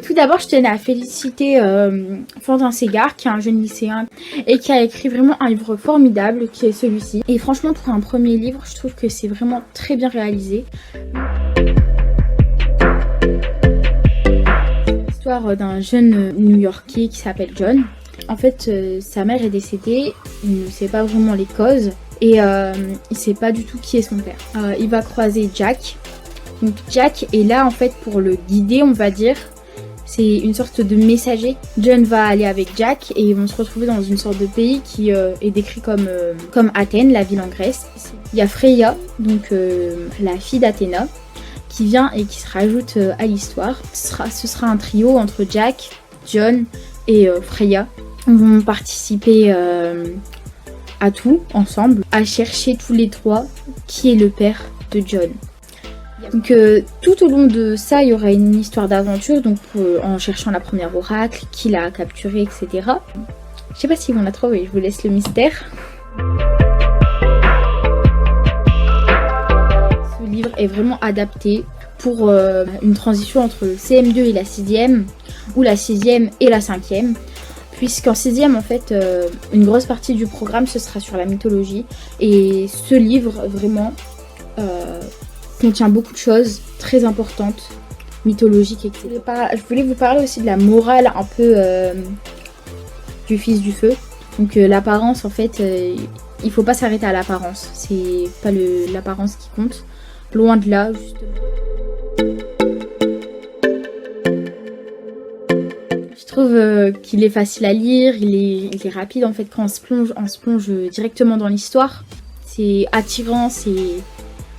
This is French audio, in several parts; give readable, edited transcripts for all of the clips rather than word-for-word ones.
Tout d'abord, je tenais à féliciter Fantin Ségard, qui est un jeune lycéen et qui a écrit vraiment un livre formidable, qui est celui-ci. Et franchement, pour un premier livre, je trouve que c'est vraiment très bien réalisé. L'histoire d'un jeune New-Yorkais qui s'appelle John. En fait, sa mère est décédée, il ne sait pas vraiment les causes et il ne sait pas du tout qui est son père. Il va croiser Jack. Donc Jack est là en fait pour le guider, on va dire. C'est une sorte de messager. John va aller avec Jack et ils vont se retrouver dans une sorte de pays qui est décrit comme Athènes, la ville en Grèce. Il y a Freya, donc la fille d'Athéna, qui vient et qui se rajoute à l'histoire. Ce sera un trio entre Jack, John et Freya. Ils vont participer à tout ensemble, à chercher tous les trois qui est le père de John. Donc tout au long de ça, il y aura une histoire d'aventure, donc en cherchant la première oracle, qui l'a capturé, etc. Je sais pas s'ils vont la trouver, je vous laisse le mystère. Ce livre est vraiment adapté pour une transition entre le CM2 et la 6e, ou la 6e et la 5e. Puisqu'en 6e, en fait, une grosse partie du programme, ce sera sur la mythologie. Et ce livre, vraiment, contient beaucoup de choses très importantes, mythologiques, etc. Je voulais vous parler aussi de la morale un peu du Fils du Feu. Donc l'apparence, en fait, il faut pas s'arrêter à l'apparence. C'est pas l'apparence qui compte. Loin de là, justement. Je trouve qu'il est facile à lire, il est rapide en fait quand on se plonge directement dans l'histoire. C'est attirant,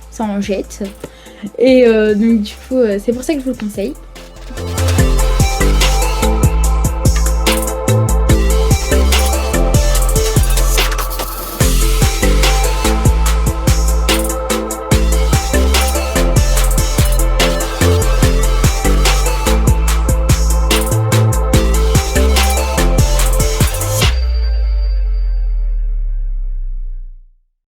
ça en jette. Et donc du coup, c'est pour ça que je vous le conseille.